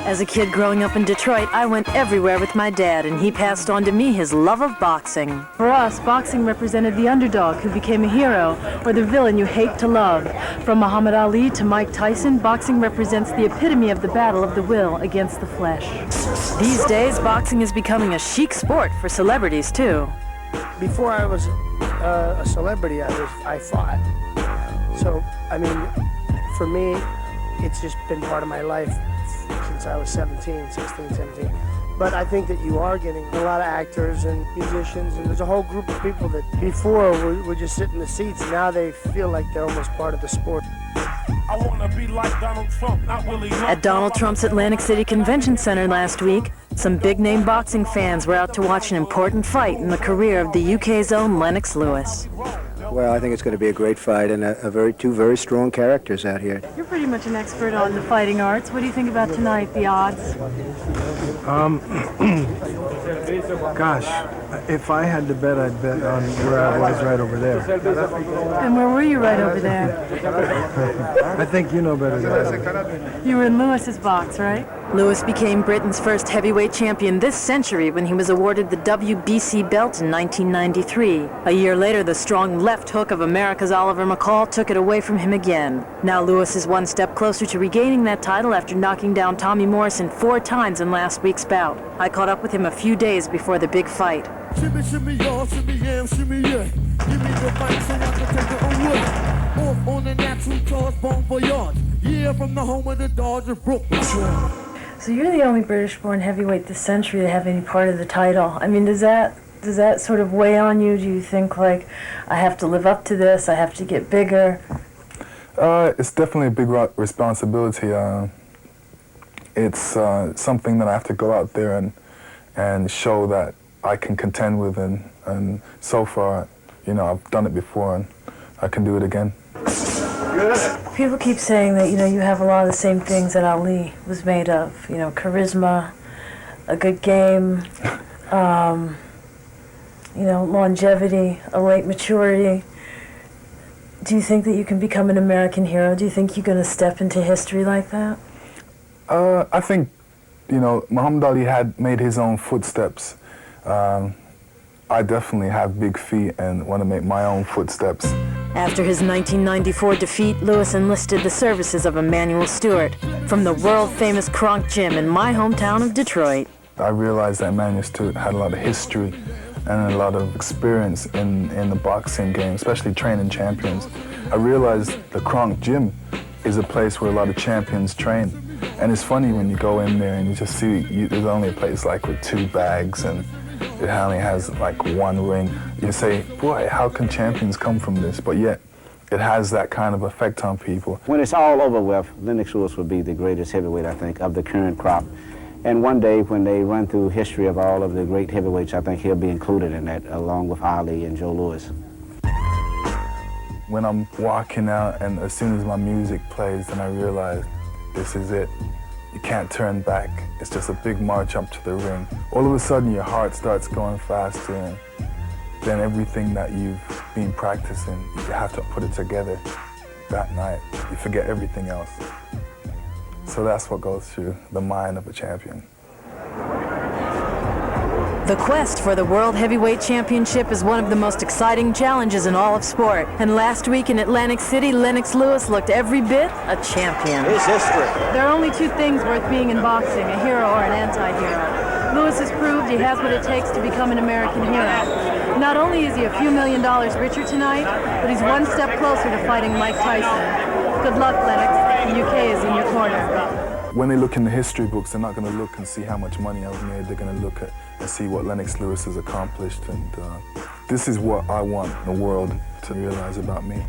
As a kid growing up in Detroit, I went everywhere with my dad, and he passed on to me his love of boxing. For us, boxing represented the underdog who became a hero, or the villain you hate to love. From Muhammad Ali to Mike Tyson, boxing represents the epitome of the battle of the will against the flesh. These days, boxing is becoming a chic sport for celebrities, too. Before I was a celebrity, I fought. So, I mean, for me, it's just been part of my life since I was 16, 17. But I think that you are getting a lot of actors and musicians, and there's a whole group of people that before would just sit in the seats. Now they feel like they're almost part of the sport. I wanna be like Donald Trump, not Willie. At Donald Trump's Atlantic City Convention Center last week, some big-name boxing fans were out to watch an important fight in the career of the UK's own Lennox Lewis. Well, I think it's going to be a great fight, and two very strong characters out here. You're pretty much an expert on the fighting arts. What do you think about tonight, the odds? Gosh, if I had to bet, I'd bet on where I was right over there. And where were you right over there? I think you know better than I do. You were in Lewis's box, right? Lewis became Britain's first heavyweight champion this century when he was awarded the WBC belt in 1993. A year later, the strong left hook of America's Oliver McCall took it away from him again. Now Lewis is one step closer to regaining that title after knocking down Tommy Morrison 4 times in last week's bout. I caught up with him a few days before the big fight. Shimmy, shimmy, y'all, shimmy, yeah, shimmy, yeah. Give me the mic so I can take it away. Off on the natural charge, bon voyage. Yeah, from the home of the Dodgers, Brooklyn. So you're the only British-born heavyweight this century to have any part of the title. I mean, does that sort of weigh on you? Do you think, like, I have to live up to this, I have to get bigger? It's definitely a big responsibility. It's something that I have to go out there and show that I can contend with, and so far, you know, I've done it before and I can do it again. People keep saying that, you know, you have a lot of the same things that Ali was made of. You know, charisma, a good game, you know, longevity, a late maturity. Do you think that you can become an American hero? Do you think you're going to step into history like that? I think, you know, Muhammad Ali had made his own footsteps. I definitely have big feet and want to make my own footsteps. After his 1994 defeat, Lewis enlisted the services of Emanuel Stewart from the world-famous Kronk Gym in my hometown of Detroit. I realized that Emanuel Stewart had a lot of history and a lot of experience in the boxing game, especially training champions. I realized the Kronk Gym is a place where a lot of champions train. And it's funny when you go in there and you just see, there's only a place like with 2 bags and it only has like 1 ring. You say, boy, how can champions come from this? But yet, it has that kind of effect on people. When it's all over with, Lennox Lewis will be the greatest heavyweight, I think, of the current crop. And one day, when they run through history of all of the great heavyweights, I think he'll be included in that, along with Ali and Joe Louis. When I'm walking out and as soon as my music plays, then I realize this is it. You can't turn back. It's just a big march up to the ring. All of a sudden, your heart starts going faster, and then everything that you've been practicing, you have to put it together that night. You forget everything else. So that's what goes through the mind of a champion. The quest for the World Heavyweight Championship is one of the most exciting challenges in all of sport. And last week in Atlantic City, Lennox Lewis looked every bit a champion. It's history. There are only 2 things worth being in boxing, a hero or an anti-hero. Lewis has proved he has what it takes to become an American hero. Not only is he a few $1 million richer tonight, but he's one step closer to fighting Mike Tyson. Good luck, Lennox. The UK is in your corner. When they look in the history books, they're not going to look and see how much money I've made. They're going to look at and see what Lennox Lewis has accomplished. And this is what I want the world to realize about me.